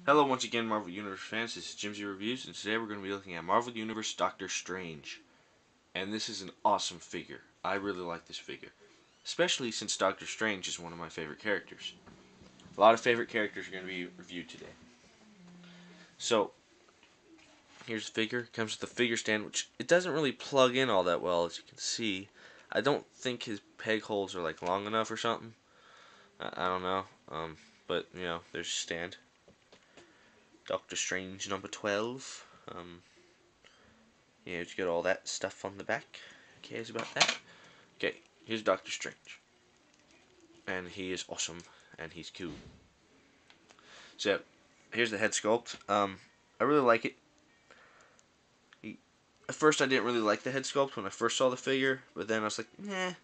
Hello once again, Marvel Universe fans. This is Jimsy Reviews, and today we're going to be looking at Marvel Universe Doctor Strange. And this is an awesome figure. I really like this figure, especially since Doctor Strange is one of my favorite characters. A lot of favorite characters are going to be reviewed today. So, here's the figure. It comes with the figure stand, which it doesn't really plug in all that well, as you can see. I don't think his peg holes are like long enough or something. I don't know. But, there's a stand. Doctor Strange number 12. You get all that stuff on the back. Who cares about that? Okay, here's Doctor Strange. And he is awesome, and he's cool. So, here's the head sculpt. I really like it. At first, I didn't really like the head sculpt when I first saw the figure, but then I was like, nah.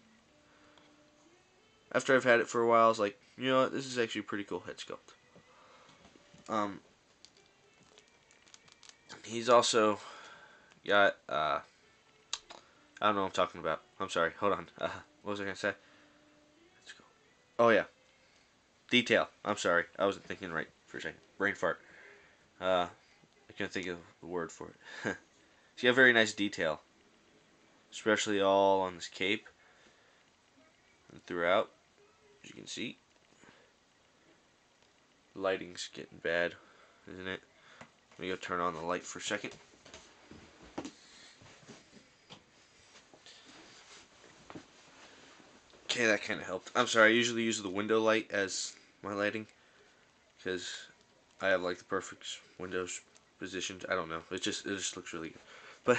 After I've had it for a while, I was like, you know what, this is actually a pretty cool head sculpt. He's also got, I don't know what I'm talking about. I'm sorry, hold on. What was I going to say? Let's go. Oh, yeah. Detail. I'm sorry. I wasn't thinking right for a second. Brain fart. I couldn't think of the word for it. He's got very nice detail. Especially all on this cape. And throughout. As you can see. The lighting's getting bad, isn't it? Let me go turn on the light for a second. Okay, that kind of helped. I'm sorry, I usually use the window light as my lighting. Because I have like the perfect windows positioned. I don't know. It just looks really good. But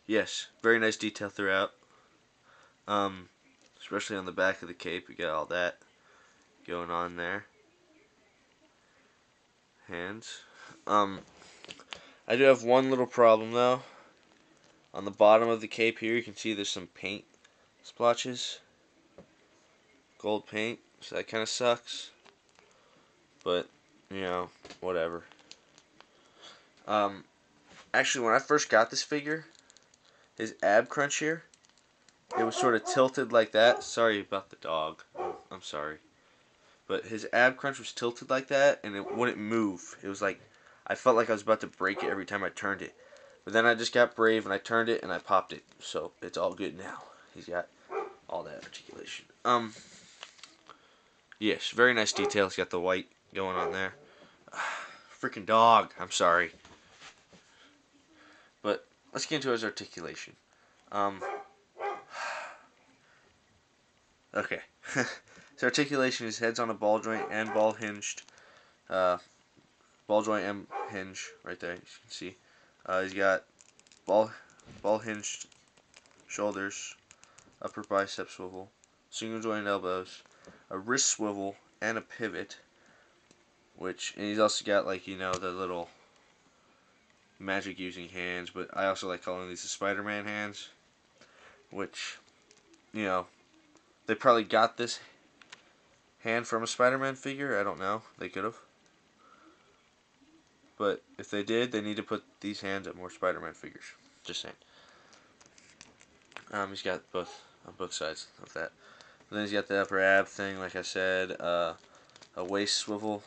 yes, very nice detail throughout. Especially on the back of the cape, you got all that going on there. Hands. I do have one little problem though. On the bottom of the cape here, you can see there's some paint splotches, gold paint. So that kind of sucks. But whatever. Actually, when I first got this figure, his ab crunch here, it was sort of tilted like that. Sorry about the dog. I'm sorry. But his ab crunch was tilted like that, and it wouldn't move. It was like, I felt like I was about to break it every time I turned it. But then I just got brave, and I turned it, and I popped it. So, it's all good now. He's got all that articulation. Yes, very nice detail. He's got the white going on there. Freaking dog. I'm sorry. But, let's get into his articulation. Okay. His articulation, his head's on a ball joint and ball hinged. Ball joint and hinge right there, as you can see. He's got ball hinged shoulders, upper bicep swivel, single joint elbows, a wrist swivel, and a pivot. And he's also got like the little magic using hands, but I also like calling these the Spider-Man hands. Which, they probably got this hand from a Spider-Man figure. I don't know. They could have. But if they did, they need to put these hands at more Spider-Man figures. Just saying. He's got both on both sides of that. And then he's got the upper ab thing, like I said. A waist swivel.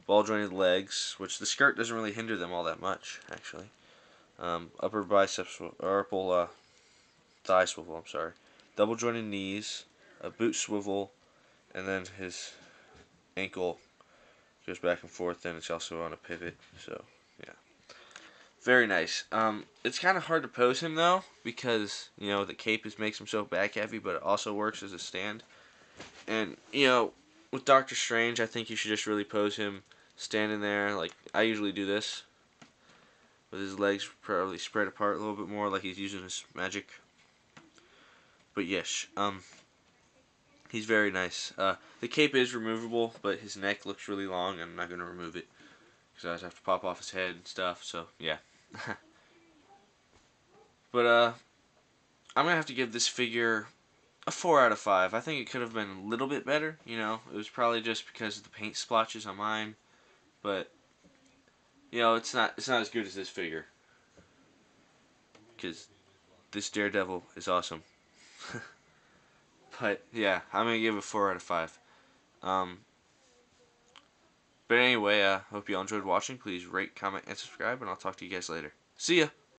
Ball jointed legs, which the skirt doesn't really hinder them all that much, actually. Upper bicep swivel, or upper thigh swivel. I'm sorry. Double jointed knees, a boot swivel, and then his ankle goes back and forth, and it's also on a pivot. So yeah. Very nice. It's kind of hard to pose him though, because the cape makes him so back heavy, but it also works as a stand. And with Doctor Strange, I think you should just really pose him standing there. Like I usually do this, with his legs probably spread apart a little bit more, like he's using his magic. But yes, he's very nice. The cape is removable, but his neck looks really long, and I'm not gonna remove it because I just have to pop off his head and stuff. So yeah. But I'm gonna have to give this figure a 4 out of 5. I think it could have been a little bit better. It was probably just because of the paint splotches on mine, but it's not as good as this figure, because this Daredevil is awesome. But yeah, I'm gonna give it a 4 out of 5. But anyway, hope you all enjoyed watching. Please rate, comment, and subscribe, and I'll talk to you guys later. See ya!